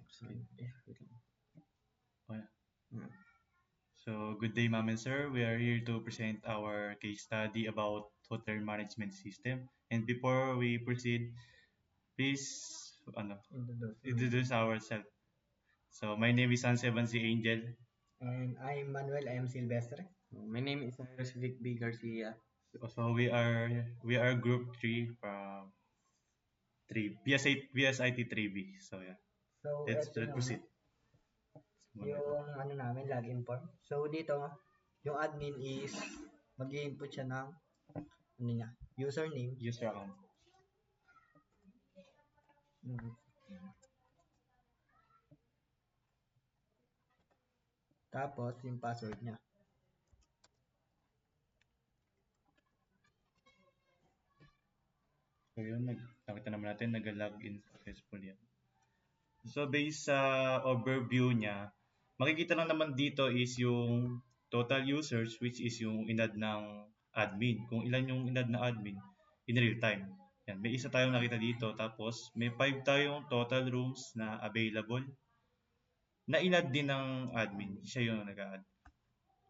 Wait lang. Oh, yeah. Hmm. So, good day, ma'am and sir. We are here to present our case study about hotel management system. And before we proceed, please introduce ourselves. So, my name is San7C Angel. And I'm Manuel M. Silvestre. My name is Cyrus Vic B. Garcia. So, we are group 3 from 3 BSIT 3B. So, yeah. So, Let's ito yung, proceed. namin, login form. So, dito, yung admin is mag-i-input siya ng username. User account. Tapos, yung password niya. So, yun. Nakita naman natin, nag-login successful yan. So, based sa overview niya, makikita lang naman dito is yung total users, which is yung inad ng admin. Kung ilan yung inad na admin in real time. Yan, may isa tayong nakita dito. Tapos, may 5 tayong total rooms na available na inad din ng admin. Siya yung nag-add.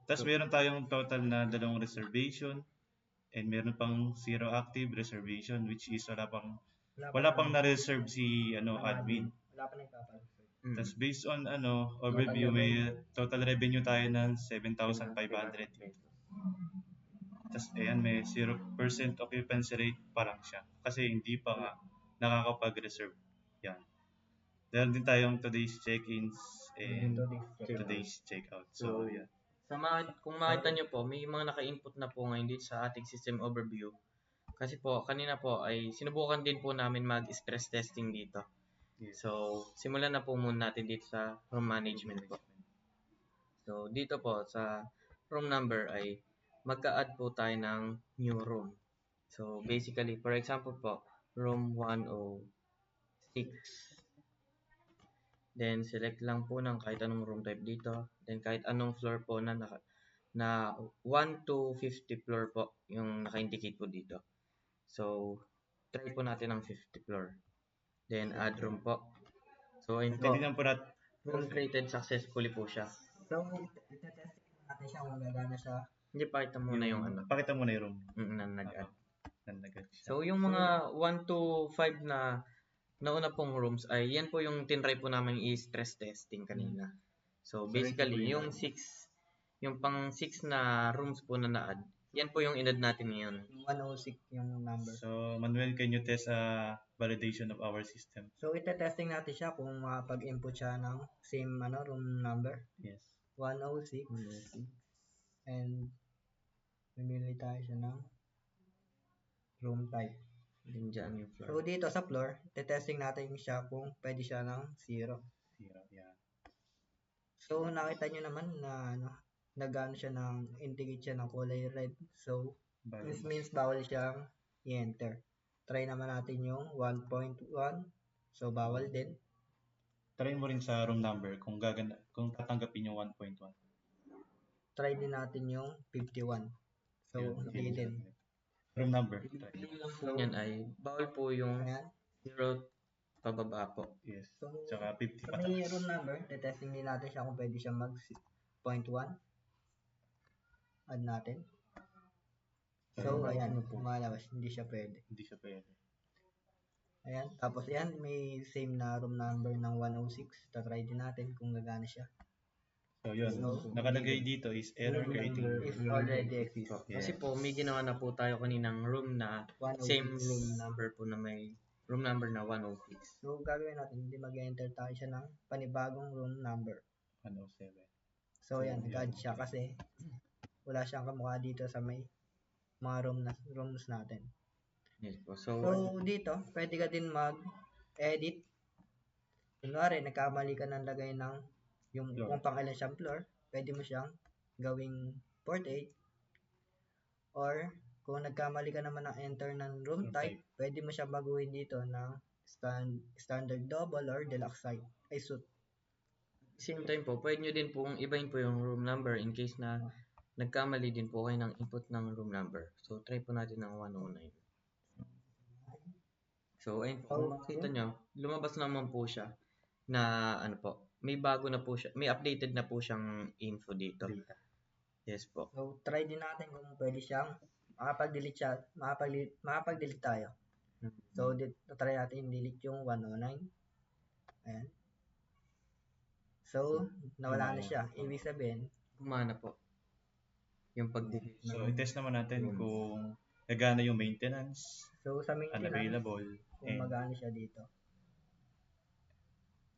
Tapos, meron tayong total na 2 reservation and meron pang 0 active reservation, which is wala pang na-reserve si admin. Wala pa nagpapareserve. Tapos based on overview, may total revenue tayo ng 7,500. Tapos ayan, may 0% occupancy rate pa lang siya. Kasi hindi pa nga nakakapag-reserve. Yan. Meron din tayong today's check-ins and today's check-out. So, yan. Kung makita nyo po, may mga naka-input na po ngayon dito sa ating system overview. Kasi po, kanina po ay sinubukan din po namin mag-stress testing dito. Yes. So, simulan na po muna natin dito sa room management po. So, dito po sa room number ay magka-add po tayo ng new room. So, basically, for example po, room 106. Then, select lang po ng kahit anong room type dito. Then, kahit anong floor po na 1 to 50 floor po yung naka-indicate po dito. So, try po natin ang 50 floor. Then, add room po. So, ayun po. Titignan po natin. Room created successfully po siya. So, itetesting natin siya kung gagana siya. Hindi, pakita muna yung ano. Pakita mo na yung room. Na nag-add. Nag-add siya. So, yung mga 1 to 5 na nauna pong rooms ay yan po yung tinry po namin i-stress testing kanina. So, basically, yung pang 6 na rooms po na na-add, yan po yung in-add natin ngayon. 106 yung number. So, Manuel, can you test validation of our system? So, itetesting natin siya kung makapag-input siya ng same room number. Yes. 106. And pimili tayo siya ng room type. Din dyan yung floor. So, dito sa floor, itetesting natin siya kung pwede siya ng 0. 0, yeah. So, nakita nyo naman na nag-ano siya indicate siya ng kulay red. So, this means bawal siyang i-enter. Try naman natin yung 1.1. So, bawal din. Try mo rin sa room number kung tatanggapin yung 1.1. Try din natin yung 51. So, hindi din. Room number. Yung lang po yan ay bawal po yung Ayan. 0 pababa po. Yes. So, Tsaka 50 sa pataas. may room number, tetesting din natin siya kung pwede siya mag 0.1. Add natin. So, ayan, lumalabas. Hindi siya pwede. Hindi siya pwede. Ayan. Tapos, ayan, may same na room number ng 106. Tatry din natin kung gagana siya. So, yun. So, Nakalagay dito is error creating. If already exists. Yeah. Kasi po, may ginawa na po tayo kaninang room na 106. same room number po na may room number na 106. So, gagawin natin, hindi mag-enter tayo siya ng panibagong room number. 107. So, ayan, nag-add siya kasi wala siyang kamukha dito sa may mga rooms natin. Yes po. So, So, dito, pwede ka din mag-edit. Kunwari, nagkamali ka ng lagay ng kung pang ilan siyang floor, pwede mo siyang gawing 48. Or, kung nagkamali ka naman ng enter ng room type, pwede mo siya baguhin dito ng standard double or deluxe suite. same time po, pwede nyo din pong ibahin po yung room number in case na nagkamali din po kayo ng input ng room number. So, try po natin ng 109. So, ayun po, kung makita nyo, lumabas naman po siya. na ano po, may bago na po siya, may updated na po siyang info dito. Data. Yes po. So, try din natin kung pwede siyang makapag-delete tayo. So, try natin delete yung 109. Ayan. So, nawala na siya. Ibig sabihin, Gumana po yung pag-delete So, ng i-test naman natin kung nagana yung maintenance, so sa maintenance, unavailable, kung and magana siya dito.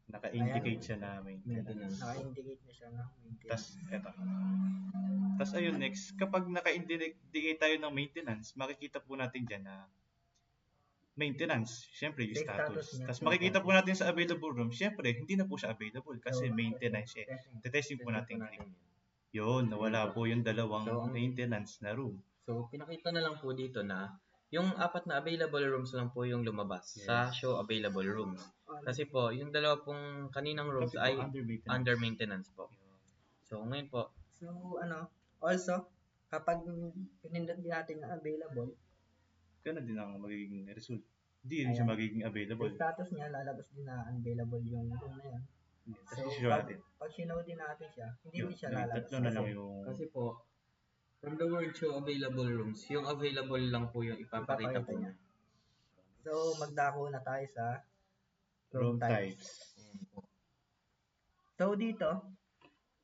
naka-indicate siya na maintenance. maintenance. Naka-indicate na siya ng maintenance. Tas, eto. Tas, ayun, next, kapag naka-indicate tayo ng maintenance, makikita po natin dyan na maintenance, syempre yung Yung status. status niya. Tas, makikita po natin sa available room, syempre, hindi na po siya available kasi So, maintenance eh. testing. Tetesting po natin. yun. Yun, nawala po yung dalawang So, maintenance na room. So, pinakita na lang po dito na yung 4 na available rooms lang po yung lumabas Yes. sa show available rooms. Kasi po, yung dalawa pong kaninang rooms Kasi po, ay under maintenance. under maintenance po. So, ngayon po, So, also, kapag pinindot din natin na available, Ganun din ang magiging result. Hindi rin siya Ayan. magiging available. yung status niya, lalabas din na unavailable yung room na yan. Kasi So, sure natin. pag sinow din natin siya, hindi Yun, din siya naging lalabas. tatlo na lang yung... kasi po, from the word show available rooms, yung available lang po yung ipapakita po niya. So, magdako na tayo sa room types. Ayan po. So, dito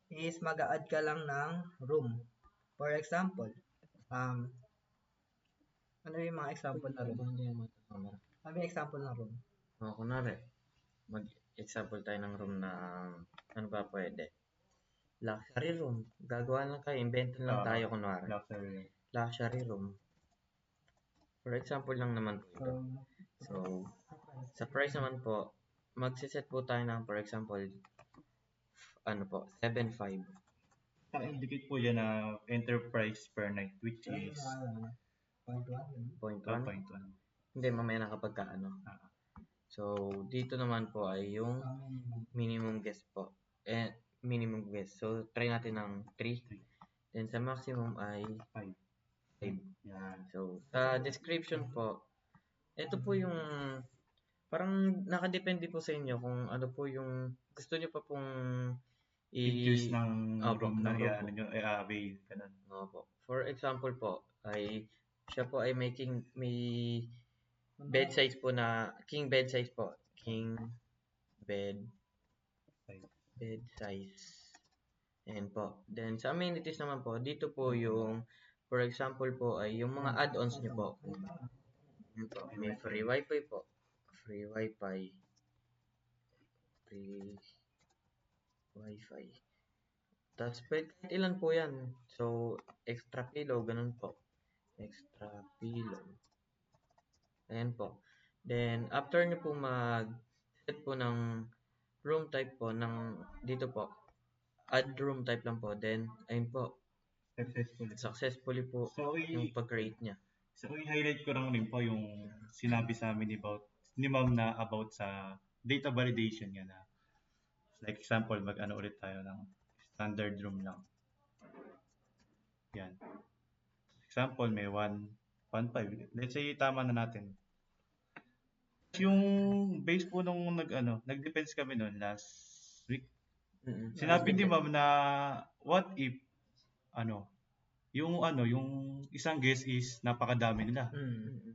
is mag-a-add ka lang ng room. For example, ano yung mga example na room? Ano yung example ng room? Kunwari, mag-example tayo ng room na, ano ba pwede? Luxury room. Gagawa lang kayo, invento lang tayo kunwari. Luxury room. For example lang naman po ito. So, sa price naman po, magsiset po tayo ng, for example, 7.5. Indicate po yan na enterprise per night, which is 0.1. 12.1. Hindi, mamaya na kapag ka, So, dito naman po ay yung minimum guest po. Minimum guest. So, try natin ng 3. Then, sa maximum ay 5. Yan. So, sa description po, ito po yung parang nakadepende po sa inyo kung ano po yung gusto nyo pa pong Features ng Opo, room na ng room po. i-avail. Ganun. Opo. For example po, ay siya po ay may bed size po na king bed size po. King bed size. Ayan po. Then sa amenities naman po, dito po yung for example po ay yung mga add-ons niyo po. Ayan po. May free wifi po. Free wifi. Tapos kahit ilan po yan. So, extra pillow, ganun po. Extra pillow. Ayan po. Then, after nyo po mag-set po ng room type po, dito po, add room type lang po. Then, ayun po, successfully po yung pag-create niya. So, i-highlight ko lang rin po yung sinabi sa amin ni Ma'am na about sa data validation niya na like example, mag-ano ulit tayo ng standard room lang. Yan. Example, may 1.5. Let's say, tama na natin. Yung base po nung nag-depends kami noon last week. Sinabi ni Ma'am na what if, yung isang guest is napakadami nila.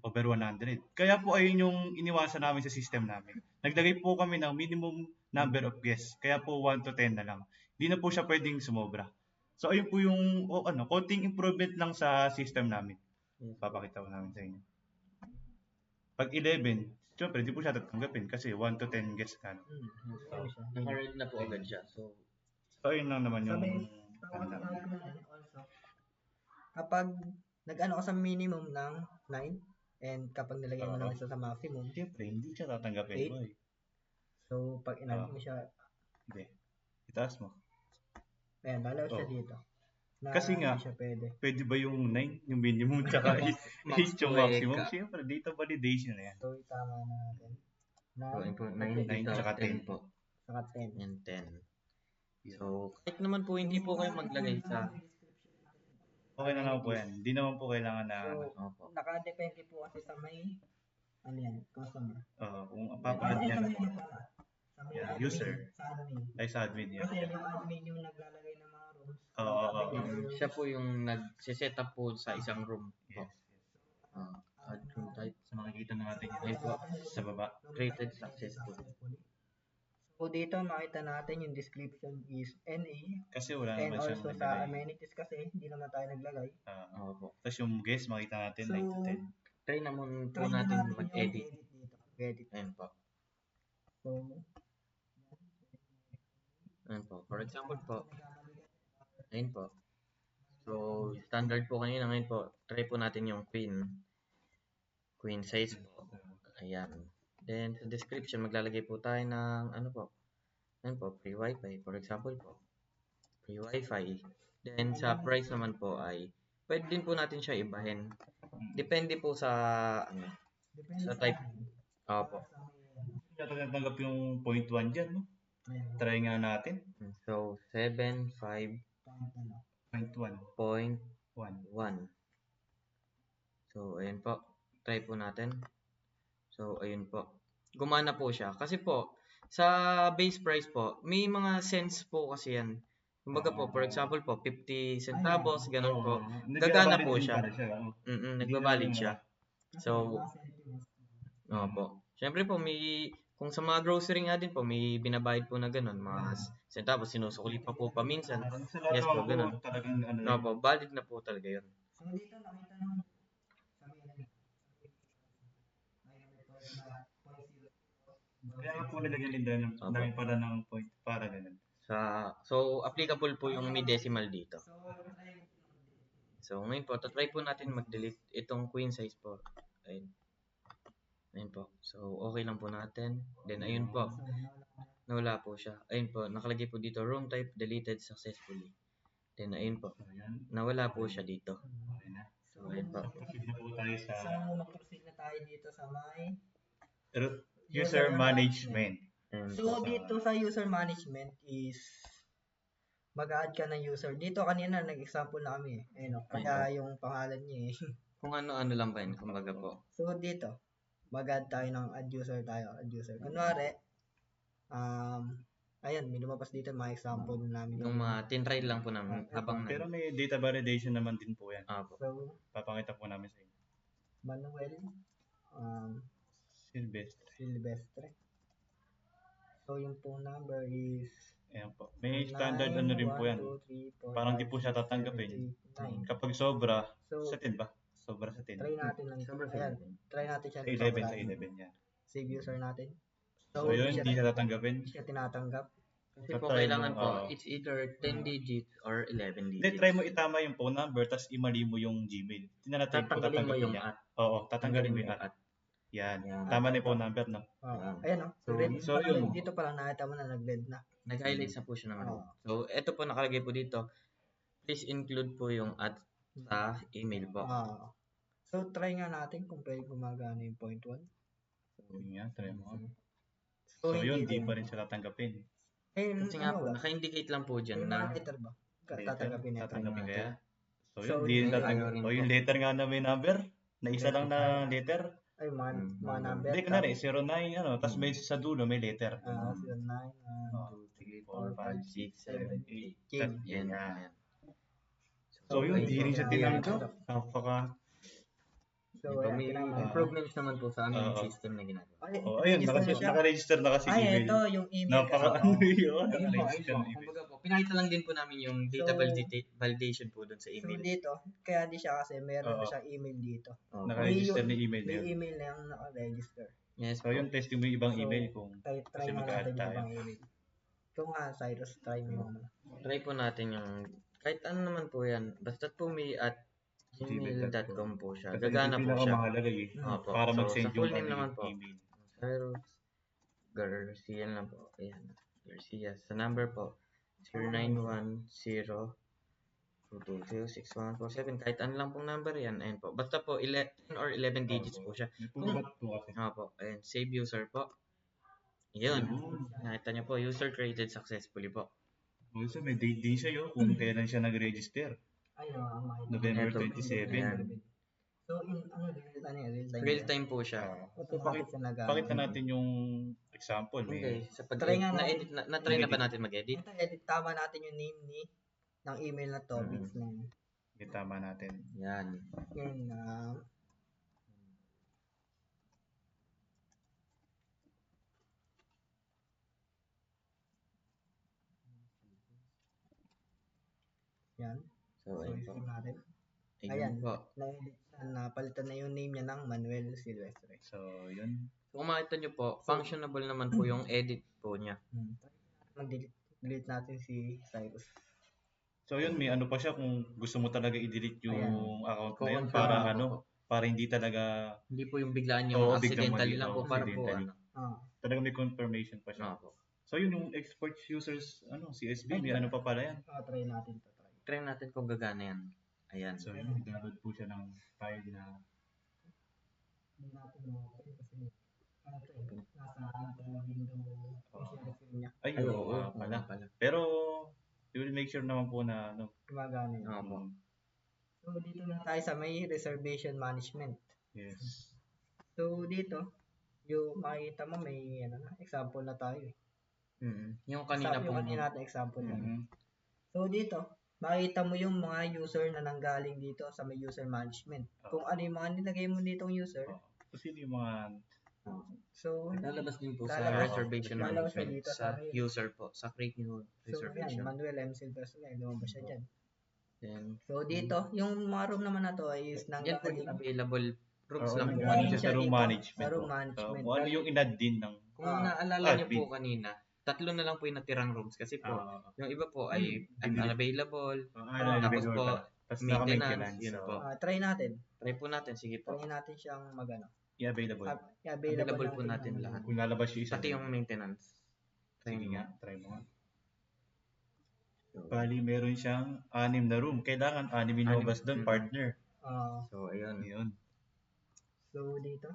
Over 100. Kaya po ayun yung iniwasan namin sa system namin. Naglagay po kami ng minimum number of guests. Kaya po 1 to 10 na lang. Hindi na po siya pwedeng sumobra. So ayun po yung konting improvement lang sa system namin. Papakita ko namin sa inyo. Pag 11, syempre di po siya tatanggapin kasi 1 to 10 guests ka. Naka-read na po agad siya. So ayun lang naman yung kapag nag-ano ka sa minimum ng 9 and kapag nilagay mo ng isa sa maximum, syempre hindi siya tatanggapin. 8. So, pag inag mo siya, hindi. Itaas mo. Ayan, lalaw siya dito. Kasi nga, siya pwede ba yung 9, yung minimum, tsaka 8 yung maximum? Siyempre, data validation na yan. So, tama na natin. 9 tsaka 10 po. Saka 10. And 10. So, kahit naman po hindi po kayo maglagay sa okay na naman po yan. Hindi naman po kailangan na nakadepende po kasi sa may customer. kung papakad niya na po. Sa may Yeah, admin, user. sa admin. Ay, sa admin yan. Kasi yung admin yung naglalagay ng mga rooms. Oo, oo, Yung oo. rooms. Siya po yung nag-set up po sa isang room po. Yes. Add room type. So makikita na natin Ayun po. sa baba. Created successful. So dito makita natin yung description is NA Kasi wala and naman siyang also sa naglagay. amenities kasi hindi naman tayo naglagay. Oo po. Tapos yung guest makita natin So, 9 to 10. Try naman po try natin natin yung mag-edit. edit dito. Edit. Ayun po. So, Ayun po. For example po. Ayun po. So, standard po kanina. Ngayon po, try po natin yung queen. Queen size po. Ayan. Then, sa description, maglalagay po tayo ng ano po. Ayun po, free wifi. For example po. Free wifi. Then, sa price naman po ay pwede din po natin siya ibahin. Depende po sa ano. depende Sa type. Opo. Natanggap yung 0.1 dyan, no? Try nga natin. So, 7, 5, 0.1. 1. So, ayun po. Try po natin. So, ayun po. Gumana po siya. Kasi po, sa base price po, may mga cents po kasi yan. Kumbaga po, for example po, 50 centavos, ganun po. Gagana po siya. Nagbabalid siya. So, po. Siyempre po, kung sa mga grocery nga din po, may binabayad po na ganun. Mga centavos, sinusukli pa po paminsan. Yes po, ganun. Talagang ano. No po, valid na po talaga yun. So dito nakita nyo Kaya nga po nilagyan din doon. Ang dami pala ng point para ganun. So, applicable po yung may decimal dito. So, ngayon po, try po natin mag-delete itong queen size po. Ayun. Ayun po. So, okay lang po natin. Then, ayun po. Nawala po siya. Ayun po. Nakalagay po dito, room type deleted successfully. Then, ayun po. Nawala po siya dito. Okay na. So, ayun po. Proceed na po tayo sa So mag-proceed na tayo dito sa may user management. Ayun So po. dito sa user management is mag-add ka ng user. Dito kanina nag-example na kami eh. Ayun, kaya yung pangalan niya eh. Kung ano-ano lang ba yun, kumbaga po. So dito, mag-add tayo ng add user tayo. Add user. Kunwari, ayan, may lumabas dito mga example namin. Yung mga tinry lang po namin habang Pero may data validation naman din po yan. po. So, Papakita po namin sa inyo. Manuel, Silvestre. So yung phone number is Ayan po. May standard ano rin po yan. 9, 1, 2, 3, 4, Parang di 5, po siya 6, tatanggapin. 7, 8, 9. Kapag sobra, So, sa 10 ba? Sobra sa 10. try natin lang. Ayan, try natin siya. Sa 11, sa 11 yan. Save user natin. So yun, hindi siya tatanggapin. Hindi siya tinatanggap. Kasi po kailangan po, it's either 10 digits or 11 Hindi, digits. try mo itama yung phone number, tapos imali mo yung Gmail. Tingnan natin kung Tatanggalin mo tatanggapin yung niya. at. Oo, tatanggalin mo yung at. Yan. Tama na yung phone number, no? Ayan o. So, yun. Dito pa lang nakita mo na nag-red na. Nag-highlights na po siya ng ano. So, eto po nakalagay po dito. Please include po yung at sa email po. So, try nga natin kung pwede gumagana yung point 1. Yun nga, try mo. So yun, di pa rin siya tatanggapin. Kasi nga po, naka-indicate lang po dyan na letter ba? Tatanggapin ito. Tatanggapin kaya? So So, yun, di yun, tatanggapin. O yung letter nga na may number, na isa lang na letter. Ay, mga number. Hindi, kunwari, 09, ano, tapos may sa dulo, may letter. 09, 2, 3, 4, 5, 6, 7, 8. Yan. So yun, di rin siya tinanggap. Napaka... So, May improvements naman po sa aming system na ginagawa. Oh, ayun, naka-register na kasi ay, email. ito yung email. Napaka ano yun. Naka-register na email. Pinakita lang din po namin yung data validation po doon sa So, email. dito, kaya di siya kasi meron na siyang email dito. Naka-register na email na May yun. email na yung naka-register. Yes So po. yun, testing mo yung ibang email kung Try kasi nga natin mag-add yung tayo. ibang email. Ito nga, Cyrus, try mo yung Try po natin yung, kahit ano naman po yan, basta po may at gmail.com po siya. Kasi Gagana po siya. pinakamahalaga eh. Opo. Para So, mag-send sa full yung name naman po. email. Cyrus Garcia lang po. Ayan. Garcia. Sa number po, 0910-220-6147. Kahit ano lang pong number yan. Ayan po. Basta po, 10 or 11 digits po siya. May pumagat po kasi. Opo. Ayan. Save user po. Yun. Nakita niyo po, user created successfully po. Also, may date din siya yun kung kailan siya nag-register. Ay, makita. November Eto. 27. Ayan. So, real time. Real time po siya. So, pakita natin yung example. Hindi, sa Try nga na-edit, na-try na ba natin mag-edit? Ito, edit tama natin yung name ng email na to, bits na yun. Tama natin. Yan. Yun, yan. So, ayun po. Save natin. Ayun Ayan. po. Na-edit na, palitan na yung name niya ng Manuel Silvestre. So, yun. So, kung makita nyo po, functionable naman po yung edit po niya. Mag-delete natin si Cyrus. So, yun, may ano pa siya kung gusto mo talaga i-delete yung account na yun Kung para ano, para hindi talaga hindi po yung biglaan yung Oo, accidentally biglang lang po, para po accidentally. Talaga may confirmation pa siya. po. So, yun yung export users, CSV, may ano pa pala yan. Try natin to. Try natin kung gagana yan. Ayan. So, yun, download po siya ng file na Hindi natin ma-open kasi nasa window share niya. ay, oo, pala. Pero, you will make sure naman po na Gumagana yun. Oo. So, dito na tayo sa may reservation management. Yes. So, dito, yung makikita mo may example na tayo. Yung kanina po. Yung kanina natin example na. Mhm. So, dito, makikita mo yung mga user na nanggaling dito sa may user management. Kung ano yung mga nilagay mo ditong user. So, sino yung mga So, Lalabas din po sa lalabas- reservation lalabas na management dito sa sa user po, sa create new So, yan, reservation. Manuel M. Silvestre, lumabas siya dyan. Then, So, dito, yung mga room naman na to is yan po yung nanggaling. available rooms lang po nanggaling kanina. sa siya room dito, management. sa room po. management. So, kung ano yung inad din ng Kung naalala niyo po kanina, 3 na lang po yung natirang rooms kasi po, yung iba po ay unavailable, tapos po, maintenance, yun po. Try natin. Try po natin, sige po. Try natin siyang i-available. Available po natin lahat. Kung lalabas yung isa. Pati yung maintenance. Sige nga, try mo nga. Bali, meron siyang 6 na room. Kailangan 6 inobas doon, partner. So, ayun. Yun. So, dito.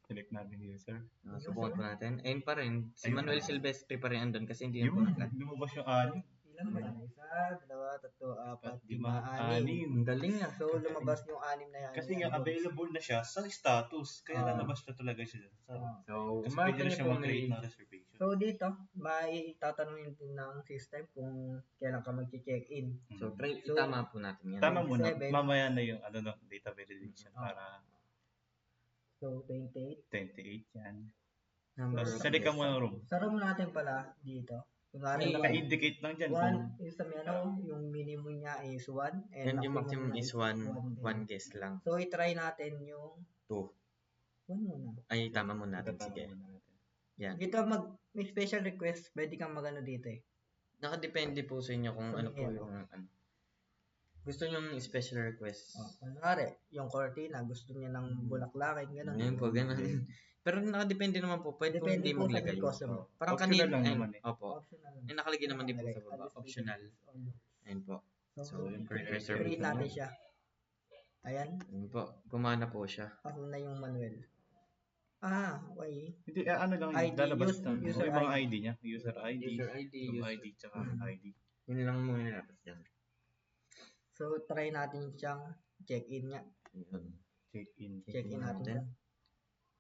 Select natin user. Subukan po natin. Ayun pa rin. Si Manuel Silvestre pa rin andun kasi hindi Yun, na po lumabas yung 6. Ilan ba yan? 1, 2, 3, 4, 5, 6. 6. Ang galing nga. So, lumabas yung 6 na yan. Kasi nga available na siya sa status. Kaya lalabas na talaga siya. So, Kasi umakita pwede na niyo siya po mag-create may ng reservation. So, dito, may tatanungin din ng system kung kailan ka mag-check-in. So, try, So, itama po natin yan. Tama muna. 7. Mamaya na yung data validation para So, 28. 28 yan. Number Tapos, of select ka guests. muna ng room. Sa room natin pala, dito. Ay, naka-indicate lang dyan. Kung 1 is yung minimum niya is 1 And yung maximum niya is 1 din. guest lang. So, i-try natin yung 2. 1 muna. Ay, tama mo natin. Tatama Sige. muna natin. Yan. Dito, may special request. Pwede kang magano dito eh. Nakadepende po sa inyo kung ano po Yeah. yung gusto nyo ng special request. Kunwari, yung cortina, gusto niya ng bulaklakin, gano'n. Ngayon po, ganun. Pero nakadepende naman po. Pwede po Depende hindi po sa maglagay. customer. Parang Optional kanina. lang Ayun, naman eh. Opo. Optional. Yung nakalagay naman din po sa baba. Optional. Ayun po. So, yung create create reservation natin mo. siya. Ayan, Ayun po. Gumana po siya. ako na yung Manuel. Okay. Hindi, ano lang yun. ID, Lalabas lang. user Yung mga ID. ID niya. User ID. User ID. Yung ID, tsaka ID. Yun lang muna nilabas dyan. So, try natin siyang check-in niya. Ayun. Check-in. Check-in natin siya.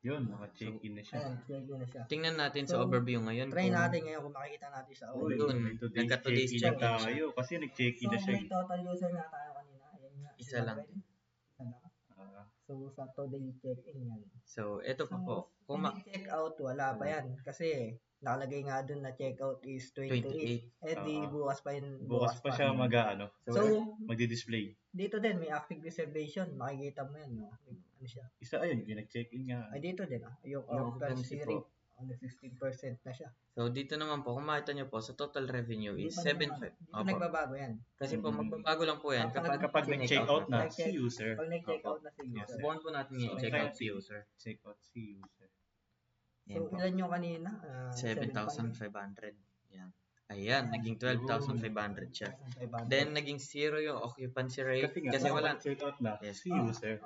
Yun, naka-check-in na siya. Ayan, check-in na siya. Tingnan natin So, sa overview ngayon. Try kung- natin ngayon kung makikita natin sa Oh, overview. yun. Today, Nagka-today's check-in na check-in tayo. Kasi nag-check-in So, na siya. may total user na tayo kanina. Ayan nga. si Isa lang. Manuel. Isa lang. Ah, So, sa today check-in yan. So, eto pa po. Kung check-out, wala pa yan. Kasi, nakalagay nga dun na check-out is 28. 28. Eh, di bukas pa yun. bukas pa siya So, magdi-display. dito din, may active reservation. Makikita mo yan, no? Ano siya? Isa, ayun, yung nag-check-in nga. Ay, dito din, yung Yung occupancy occupancy rate. po. 16% na siya. So, dito naman po, kung makita nyo po, sa total revenue Hindi is pa 7.5. Dito nagbabago yan. Kasi po, magbabago lang po yan Kapag nag-check-out na si user. Pag nag-check-out na si user. Subukan po natin yung check out si user. Check-out si user. So, Yan po. ilan yung kanina? 7,500. Yan. Ayan, naging 12,500 siya. 7,500. Then, naging 0 yung occupancy rate. Kasi wala. Check-out na Yes. si user.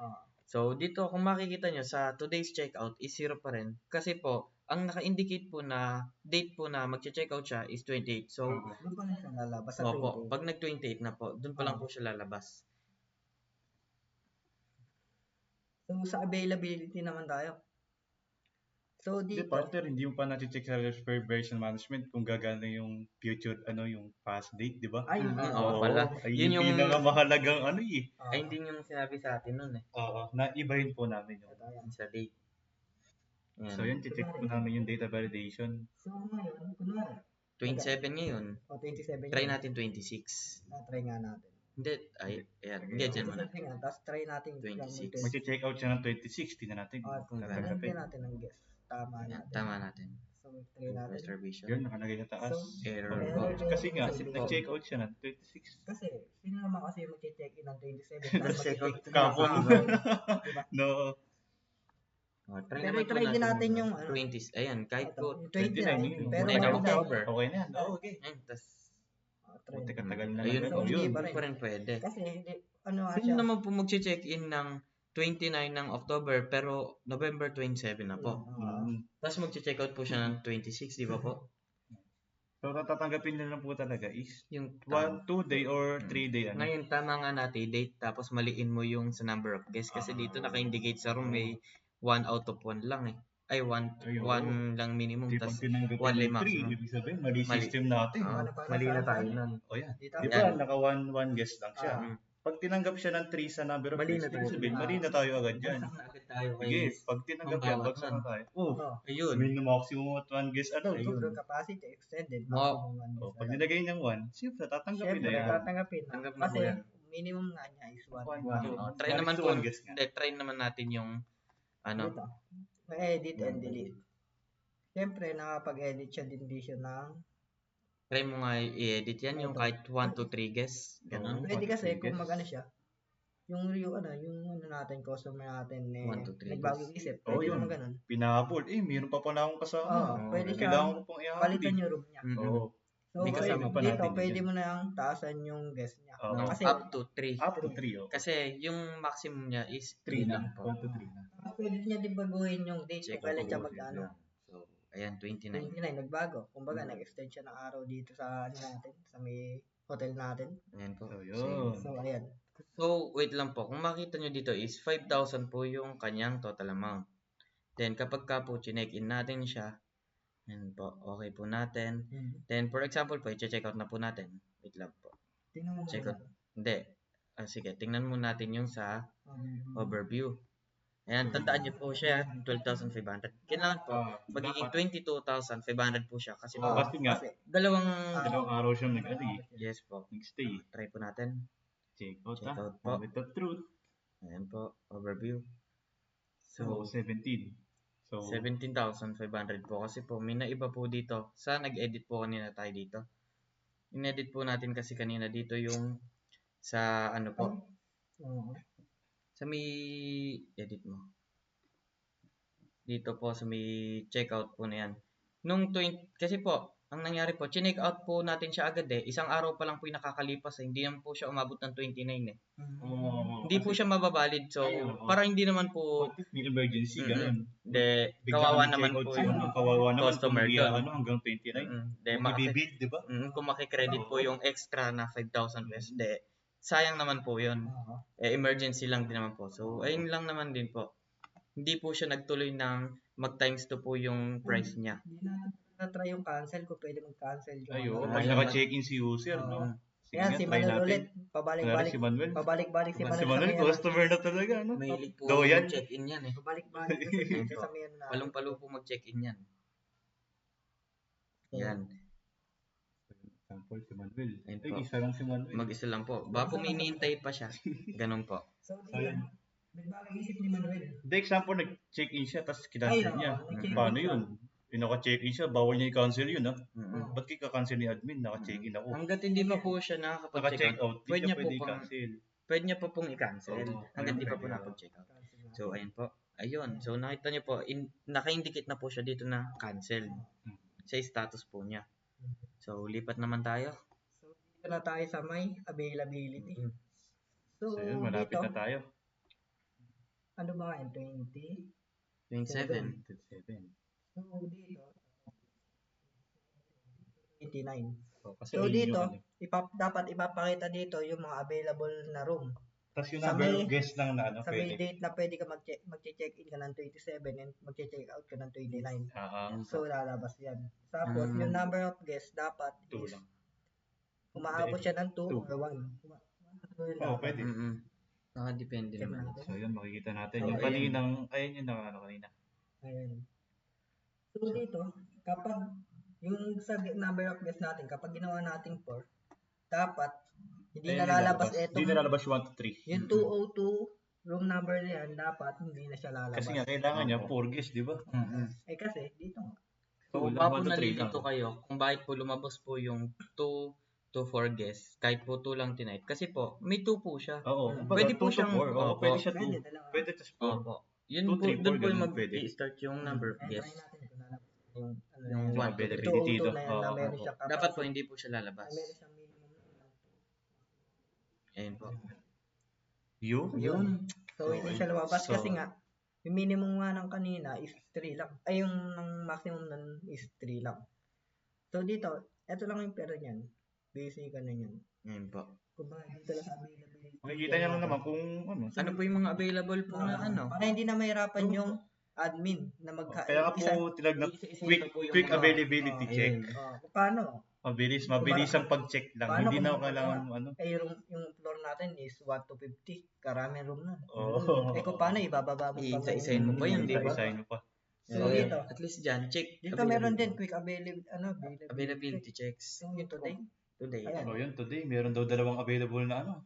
So, dito, kung makikita nyo, sa today's checkout is 0 pa rin. Kasi po, ang naka-indicate po na date po na mag-checkout siya is 28. So, Doon pa lang siya lalabas sa opo, 28. pag nag-28 na po, doon pa lang po siya lalabas. So, sa availability naman tayo. So, Hindi, dito, partner, hindi mo pa na-check sa reservation management kung gagana yung future, yung past date, di ba? ay, Oo pala. Ay, Yun yung yung, pinakamahalagang ay hindi yung sinabi sa atin nun eh. Oo, naibahin po namin yun. ito, ayan. Sa date. So, yun, check po namin yung data validation. So, ngayon, kunwari, 27 ngayon. 27 Try yun. natin 26. Na-try nga natin. Hindi, ay, ayan. Hindi, dyan muna. 27 nga, tapos try natin 26. Mag-check out siya ng 26, tingnan natin kung kung tingnan tatanggapin. natin ang guess. Tama Ayan, natin. tama natin. So, try natin. Reservation. Yun, nakalagay sa taas. So, Error error po. po. Kasi nga, Kasi po, nag-check out siya ng 26. Kasi, sino naman kasi mag-check in ng 27? Tapos Check out mag-check in kahapon. ng kahapon. Diba? No. try Pero naman po try din natin yung 20. Ayan, kahit ito, po yung 29, 29. Pero 29 maganda. October. Okay na yan. Okay. Ayun, tas, Try Buti natin. katagal na ayun lang. po, Hindi Yun. pa hindi pa rin pwede. Kasi, ano nga Sino siya? naman po mag-check-in ng 29 ng October pero November 27 na po. Tapos mag-check out po siya ng 26, di ba po? So, tatanggapin na lang po talaga is Yung 1, 2 day or 3 day. Ngayon, tama nga natin date tapos maliin mo yung sa number of guests kasi dito naka-indicate sa room may 1 out of 1 lang eh. Ay, 1 lang minimum. Di pag Tapos tinanggapin one ng lima. 3, ibig sabihin, mali Mali. system natin. Mali na tayo nun. O yan. Dito? Di ba, naka 1 guest lang siya. Mm. Pag tinanggap siya ng 3 sa number of Mali guests, na ibig tayo. sabihin, mali na tayo agad dyan. Bagsak na agad tayo kay Sige, pag tinanggap yan, Pambawat bagsak nun. na tayo. Oh, Ayun. maximum at 1 guest allowed. Ayun. Total capacity extended. Mo- Maximum one Oh, guest pag allowed. nilagay ng 1, siyempre, tatanggapin Siyempre, na yan. tatanggapin. Tanggap na Kasi, po yan. minimum nga niya is 1. One. Try One naman is to po. one guest nga. Hindi, try naman natin yung ano. Ito. Edit and delete. Siyempre, nakapag-edit siya din siya ng... Try mo nga i-edit yan yung kahit 1 to 3 guests. Ganun. Pwede kasi kung Yes. mag-ano siya, yung natin, customer natin, 1 to 3 nagbagong isip. Oh, Pwede yun. naman ganun. Pinahabol. Meron pa pala akong kasama. Pwede siya. Kailangan ko pang ihabol. Palitan yung room niya. Oo. So, May kasama pa dito, natin pwede yan. mo na yung taasan yung guest niya. Oo. Kasi, Up to 3. Up to 3, oh. Kasi yung maximum niya is 3 3 lang po. 1 to 3 na. pwede niya din baguhin yung date Check kung kailan siya out. mag-ano. So, ayan, 29. 29, nagbago. Kumbaga, nag-extend siya ng araw dito sa natin, sa may hotel natin. Ayan po. So, yun. So, ayan. So, wait lang po. Kung makita nyo dito is 5,000 po yung kanyang total amount. Then, kapag ka po chinek-in natin siya, yan po, okay po natin. Then, for example po, i-check out na po natin. Wait lang po. Tingnan mo Check muna. out. Hindi. Sige, tingnan mo natin yung sa overview. Ayan, tandaan niyo po siya, 12,500. Kailangan po, magiging 22,500 po siya. Kasi po, Kasi nga, dalawang araw siya nag-ali. yes po. Nag-stay. Try po natin. Check out, Check ha? out po. Moment of truth. Ayan po, overview. So, So, 17. So, 17,500 po. Kasi po, may naiba po dito. Sa nag-edit po kanina tayo dito. In-edit po natin kasi kanina dito yung sa ano po. Sa may edit mo. Dito po sa may checkout po na yan. Nung 20, kasi po, ang nangyari po, chinek out po natin siya agad eh. Isang araw pa lang po yung nakakalipas eh. Hindi naman po siya umabot ng 29 eh. Hindi po siya mababalid. So, para hindi naman po, may emergency, ganun. de, Bigla kawawa kang naman check-out po siya, yung kawawa naman customer kung doon. hanggang 29. De, Kung i-build, di ba? kung makikredit po yung extra na 5,000 pesos, de, sayang naman po yun. Emergency lang din naman po. So, ayun lang naman din po. Hindi po siya nagtuloy ng mag-times 2 po yung price niya. Hindi natin na-try yung cancel kung pwede mag-cancel yung Ayo, Ah, pag yun. naka-check-in si user, no? Sige Kaya nga, si try Manuel natin. ulit, Kunwari pabalik-balik. si Manuel. Pabalik-balik si Si Manuel. Manuel, customer na talaga, no? Mahilig po Daw yan. check-in yan eh. Pabalik-balik kasi sa mayan na. Palong-palo po mag-check-in yan. Yan. Example, si Manuel. Ayun Ay, po. isa lang si Manuel. Mag-isa lang po. Baka po may hinihintay pa siya. Ganun po. So, nagbago isip ni Manuel. The example, nag-check-in siya, tapos kinancel Ay, niya. oo, nag-check-in Paano siya. yun? Yung naka-check-in siya, bawal niya i-cancel yun, ha? Mm-mm. Ba't kika-cancel ni admin? Naka-check-in ako. Hanggat hindi pa po siya nakakapag-check Naka-check out, out, di siya pwede i-cancel. pwede niya po pong i-cancel. Oo. Hanggat hindi pa po Pwede. nakapag-check out. So, ayun po. Ayun. So, nakita niyo po, naka-indicate na po siya dito na cancel. Sa status po niya. So, lipat naman tayo. So, dito na tayo sa may availability. So, So, yun, malapit dito, na tayo. ano ba yan? 20? 27. 27. So, dito, 29. So, kasi So, ayun dito, yung ano. dapat ipapakita dito yung mga available na room. Tapos yung Sa number may- of guests lang na Sa may pwede. date na pwede ka mag-check-in ka ng 27 and mag-check out ka ng 29. Yan So, po. lalabas yan. Tapos, Mm. yung number of guests dapat 2 is lang. umaabot siya ng 2 Two. or 1. Oo, pwede. Nakadepende Check naman. natin. So yun, makikita natin. Oh, Yung ayun. kaninang, ayun yung kanina. Ayan. So, dito, kapag yung sa number of guests natin, kapag ginawa natin 4, dapat hindi Ayun yung nalalabas lalabas. ito. Hindi nalalabas yung 1 to 3. Yung 202 room number na yan, dapat hindi na siya lalabas. Kasi nga, kailangan niya Oo. 4 guests, di ba? Kasi, dito nga. So, Two lang, baka po 1 to 3 nalilito lang. kayo kung bakit po lumabas po yung 2 to 4 guests, kahit po 2 lang tonight. Kasi po, may 2 po siya. Oo. Pwede po 2 to siyang- 4. Oo, Opo. pwede siya 2. Pwede, dalawa. Pwede tas 4. Opo. Yun Two, po, three, doon four, po yung ganun, pwede. mag-i-start yung number of Try guests. natin kung lalabas yung ano Yung na yan. 1 to 3. availability 202 dito. na yan na Oo, meron Opo. siyang Dapat po hindi po siya lalabas. meron siyang minimum na Ayun po. Yun. So, hindi siya lumabas So, kasi nga, yung minimum nga ng kanina is 3 lang. Ay, yung ng maximum nun is 3 lang. So, dito, eto lang yung pero niyan. Basic ka na yan. Ayun po. Kung ba, dito lang sa availability. makikita niya lang naman kung ano. Ano po yung mga available po na ano? Para hindi na mahirapan yung admin na Kaya nga po tinag isa-isa quick po yung quick mga- availability Oh, check. ayun. Paano? Mabilis ang pag-check lang. Paano Hindi na kung kailangan ano. Eh, yung floor natin is 1 to 50. Karaming room na. Oo. Eh, kung paano, ibababa mo pa. Isa-isahin mo pa yun, di ba? Isa-isahin mo pa. So, dito. At least dyan, check. Dito meron din quick availability. Availability checks. Yung today. Today. Ayan. Oh, yun today meron daw dalawang available na ano.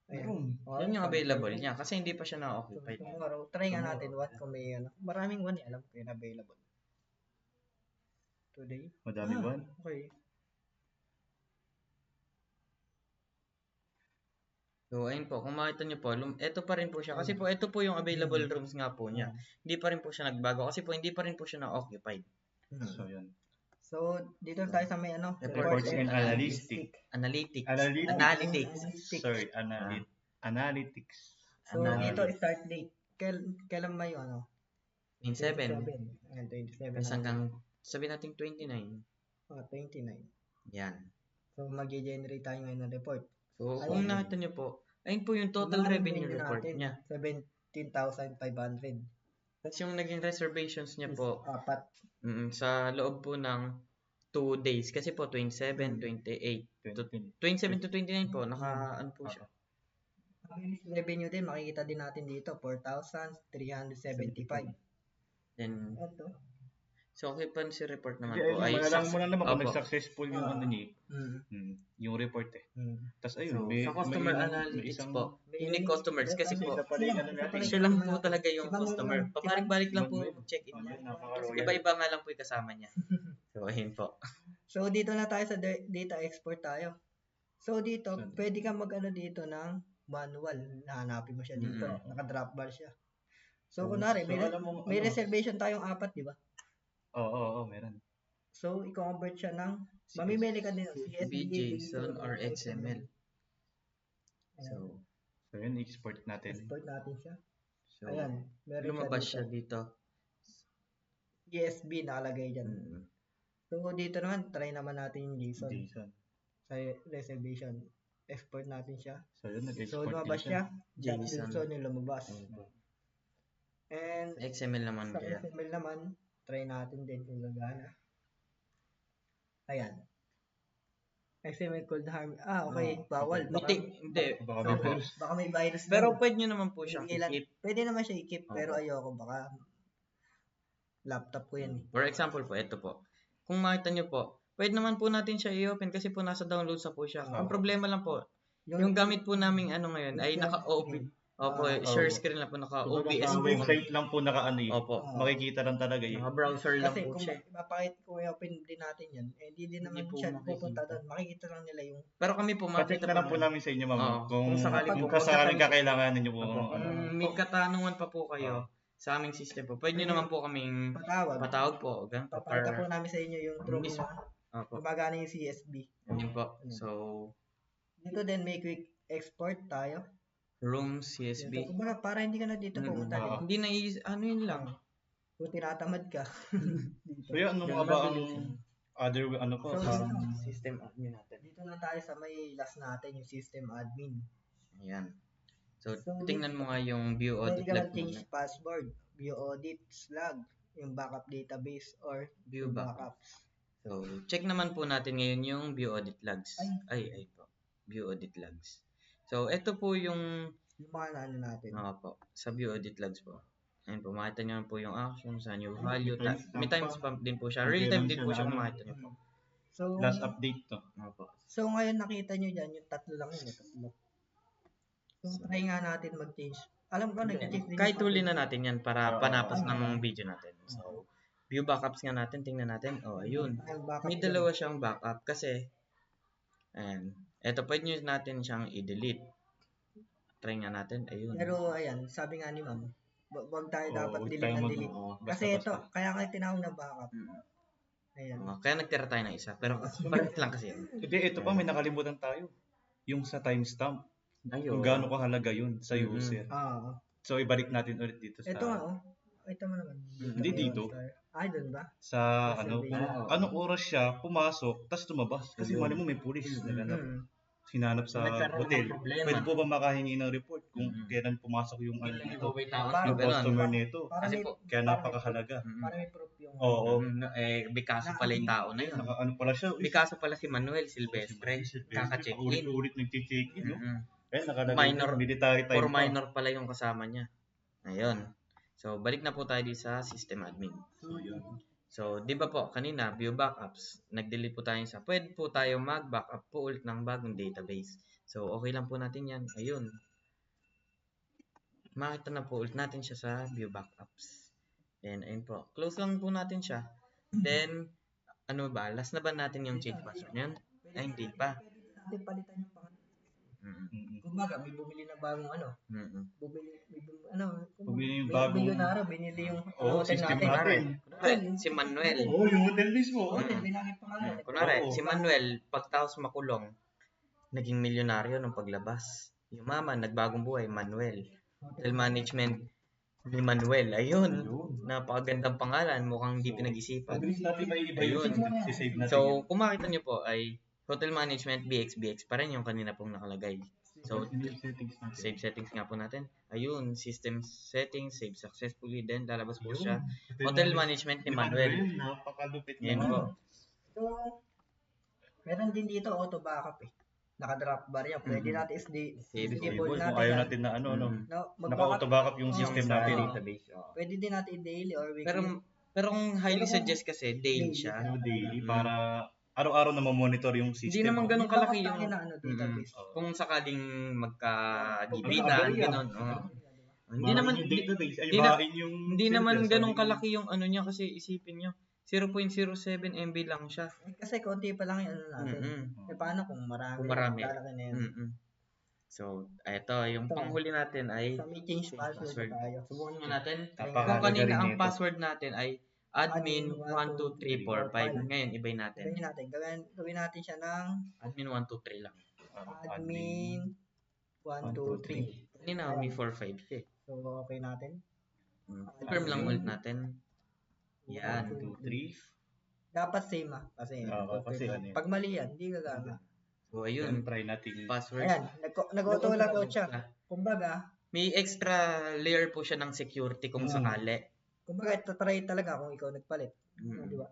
Ayan. Room. Yun yung available niya kasi hindi pa siya So, na-occupied. tomorrow, try nga natin what kung may ano. Maraming one alam ko yun available. Today. Madami ba? Okay. So, ayun po, kung makita nyo po, ito pa rin po siya. Kasi po, ito po yung available rooms nga po niya. Hindi pa rin po siya nagbago kasi po, hindi pa rin po siya na-occupied. So yun. So, dito tayo sa may ano. Reports and analytics. Analytics. Analytics. Analytics. Sorry, analytics. So, Analytics. dito start date. Kailan ba yung ano? 27. Ayan, 27. Tapos hanggang, sabi natin 29. 29. Yan. So, mag-generate tayo ngayon ng report. So, Ayun. kung nakita nyo po, ayun po yung total Ang revenue revenue report natin, niya. 17,500. Tapos yung naging reservations niya po, Apat. sa loob po ng 2 days. Kasi po, 27, 28. 27 to 29 po, ano po siya. Ang revenue din, makikita din natin dito, 4,375. Then, Ito. so occupancy report naman Hindi, po ay malalaman mo na naman kung Opo. nag-successful yung ano niya. Yung report eh. Tapos ayun, So, sa customer may analytics isang- po, unique customers kasi po, isa pala yung ano natin. siya lang po talaga yung customer. Pabalik-balik lang po Ibang- check-in niya. Napaka-royal. Iba-iba nga lang po yung kasama niya. So, ayun po. So, dito na tayo sa data export tayo. So, dito, Saan? pwede kang mag-ano dito ng manual. Nahanapin mo siya dito. Naka-drop bar siya. So, kunwari, alam mo, may ano? reservation tayong 4, di ba? Oo, meron. So, i-convert siya ng, mamimili ka din ng CSV, JSON, or XML. So, So yun, export natin. Export natin siya. so Ayan. Meron lumabas siya siya dito. ESB nakalagay dyan. So, dito naman, try naman natin yung JSON JSON. sa reservation. Export natin siya. So yun, So, nag-export lumabas din siya. siya. JSON. JSON yung lumabas. And, XML naman sa kaya. XML naman, try natin din kung gagana. Ayan. XML could harm. Okay. Bawal. Baka, Hindi. Baka may Opo. virus. baka may virus Pero doon. pwede nyo naman po siyang Ilan- i-keep. Pwede naman siya i-keep, pero Opo. ayoko. Baka laptop ko yan eh. For example po, ito po. Kung makita nyo po, pwede naman po natin siya i-open kasi po nasa download sa po siya. Ang problema lang po, yung gamit po namin ano ngayon ay naka-OB. Opo, share screen lang po, naka-OBS Sa po. website lang po naka-ano eh. Opo. Makikita lang talaga eh. Naka-browser lang Kasi po kung siya. mapakit kung i-open din natin yan, eh hindi din naman Hindi po siya makikita. pupunta doon. Makikita lang nila yung Pero kami po, Pa-check makita na lang po po namin sa inyo, ma'am. Oo. Kung Kung sakali po, sakaling kung kakailanganin nyo po. Opo. ano. Kung may katanungan pa po kayo sa aming system po, pwede nyo naman po kaming patawag. patawag po. Ganito. Papakita po namin sa inyo yung proof Miss- na Opo. gumagana yung CSV. Yun po. So, Dito din may quick export tayo. room So, CSV. kumbaga, para hindi ka na dito pumunta. Oo. di ba? Hindi na ano yun lang. Kung tinatamad ka. So yun, ano nga ba ang other, ano po, So, parang System admin natin. Dito na tayo sa may last natin, yung system admin. Ayan. So, So, tingnan mo nga yung view pwede audit ka log mag-change muna. password, view audit, slug, yung backup database, or View view backup. backups. So, check naman po natin ngayon yung view audit logs. Ay po. View audit logs. So, ito po yung Yung mga ano natin. po, sa view audit logs po. Ayun po, makita nyo po yung actions, new Ay, value. May may timestamp din po siya. Kung Real kailan time din siya po na siya ano. makita nyo po. So, Last update to. Po. so ngayon nakita nyo dyan, yung tatlo lang yun, tatlo. So, try nga natin mag-change. Alam ko, nag-change din Kahit yung huli na natin yan para Oo. panapas ng video natin. So, view backups nga natin, tingnan natin. Oh, ayun. Ang backup May dyan. dalawa siyang backup kasi ayan. Ito, pwede nyo natin siyang i-delete. Try nga natin. Ayun. Pero ayan, sabi nga ni ma'am, wag tayo dapat huwag delete tayo ng mag- delete. oo, Kasi basta-basta. ito, kaya nga tinawag na backup. Ayan. Kaya nagtira tayo ng isa. Pero palit lang kasi yun. Hindi, ito pa, may nakalimutan tayo. Yung sa timestamp. Ayun. Kung gaano kahalaga yun sa user. So, ibalik natin ulit dito sa... Ito nga, oh. Ito mo naman. Hindi dito. Ay, doon ba? Sa Observation. anong oras siya pumasok, tapos tumabas. Kasi mali mo may pulis. Naganap. Hinanap sa Nagkaroon ng hotel. problema. Pwede po ba makahingi ng report kung kailan pumasok yung ano dito? Parang Yung customer nito. Para may, Kaya napakahalaga. para may proof yung... Oo. May kaso pala yung tao na yun. Ano pala siya? May kaso pala si Manuel Silvestre. Kaka-check-in. Ulit-ulit nag-check-in, no? Mm-mm. Kaya nakalagay Minor- military time For pa. minor pala yung kasama niya. Ayun. So, balik na po tayo dito sa system admin. So, yun. So, di ba po, kanina, view backups, nag-delete po tayo sa, pwede po tayo mag-backup po ulit ng bagong database. So, okay lang po natin yan. Ayun. Makita na po ulit natin siya sa view backups. Then, ayun po. Close lang po natin siya. Then, ano ba? Last na ba natin yung change password yan? Ay, hindi pa. Pwede palitan yung pangalan. Mm-mm. Kumbaga, may bumili na bagong ano. Mm-mm. Bumili Bumili yung may bagong- milyonaryo, binili yung system natin. Kunwari, si Manuel. Oo, yung hotel mismo. Hotel, binangin pangalan. Kunwari, Oo. si Manuel, pagtaos makulong, naging milyonaryo nung paglabas. Yung mama, nagbagong buhay, Manuel. Hotel management ni Manuel. Ayun. Napakagandang pangalan. Mukhang hindi pinag-isipan. Pabilis natin may iba Ayun. yun. I-save natin. So, kung makita nyo po ay Hotel Management BXBX pa rin yung kanina pong nakalagay. So, settings natin. save settings nga po natin. Ayun, system settings, save successfully. Then, lalabas po siya. Hotel Management ni Manuel. Napakalupit Yan naman. po. So, meron din dito auto backup eh. Naka-drop bar yan. Pwede natin Save disable Kung natin ayaw yan. natin na ano, no? No, Naka-auto backup yung system sa natin. database. Oo. Pwede din natin daily or weekly. Pero kung highly suggest kasi, daily siya. Ano daily para araw-araw na mamonitor yung system. Hindi naman ganun Hindi kalaki dapat yung... tayo na ano, database. Kung sakaling magkagibitan, gano'n. Hindi naman yung database ay hindi na- bahin yung hindi naman server, ganun sabi kalaki yung ano niya kasi isipin nyo 0.07 MB lang siya. Kasi konti pa lang yung ano natin. Mm-mm. Eh paano kung marami? Kung marami. Lalaki na yun. Mm-mm. So, eto, yung panghuli natin ay So may change password tayo. Subukan nga natin. Kung Napakahalaga kanina rin ang nito. password natin ay admin 12345. Ngayon, ibay natin. Gawin natin. Gawin natin siya ng Admin 123 lang. admin 1, 2, 3. Kanina may 45 siya. So okay natin. Confirm lang ulit natin. Yan. 1, 2, 3. Dapat same Kasi, Oo, kasi ano yun. pag mali yan, hindi gagana. So, ayun. Try natin. Password. Ayan, nag-auto lang siya. Kumbaga, May extra layer po siya ng security kung sakali. ito try talaga kung ikaw nagpalit. Di ba?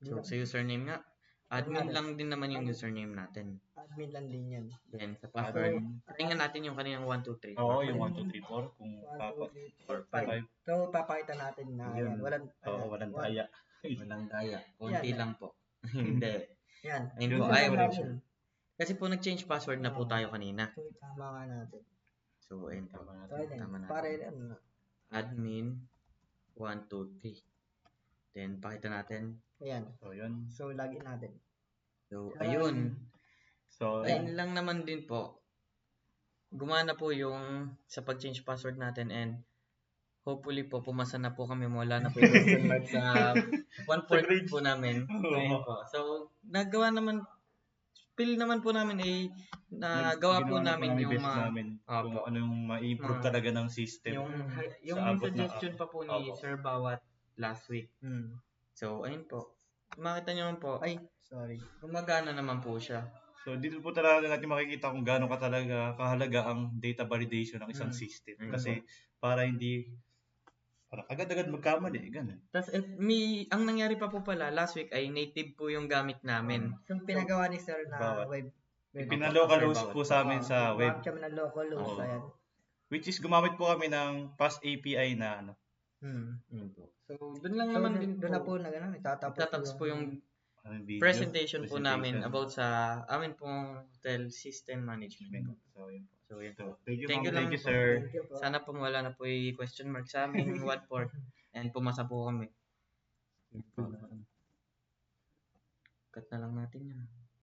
So, sa username nga, admin lang din naman yung username natin. Admin lang din yan. Then, sa password, try nga natin yung kanina 1, 2, 3. Oo, yung 1, 2, 3, 4. Kung 1, 2, 3, 4, 5. So, papakita natin na Yun. walang daya. Walang daya. Konti lang po. Hindi. Yan. Ayun po, Yun ayaw lang rin natin. siya. Kasi po, nag-change password na po tayo kanina. So, tama nga natin. So, ayun po. So, ayun. Tama natin. Pare, ano, Admin 1, 2, 3. Then, pakita natin. ayan. So, yun. So, login natin. So, ayun. So, Ayun lang naman din po. Gumana po yung sa pag-change password natin and hopefully po pumasa na po kami wala na po yung question mark sa 1/4 po namin. Ayun po. So, nagawa naman spill naman po namin nagawa po ginawa namin yung best mga namin kung Opo. ano yung ma-improve Mga- talaga ng system. yung Sa abot ng- suggestion pa po ni Opo. Sir Bawat last week. So, ayun po. Makita niyo naman po, Ay, sorry. gumagana naman po siya. So dito po talaga natin makikita kung gaano kahalaga ang data validation ng isang system. Kasi para agad-agad magkamali, ganun. Tapos ang nangyari pa po pala last week ay native po yung gamit namin. So, pinagawa ni Sir na Bawat. web. Pinalocal-host po sa amin sa web. Gumamit kami ng local host. Oo. Ayan. Which is gumamit po kami ng fast API na ano. Yun po. So doon lang So, naman din doon na po po itatapos po yung Video, presentation po namin about sa amin pong hotel system management. So, yun po. So, yun po. Thank you, Thank you ma'am. lang Thank you, po. sir. Thank you po. Sana po wala na po yung question mark sa amin, what for, and pumasa po kami. Cut na lang natin yan.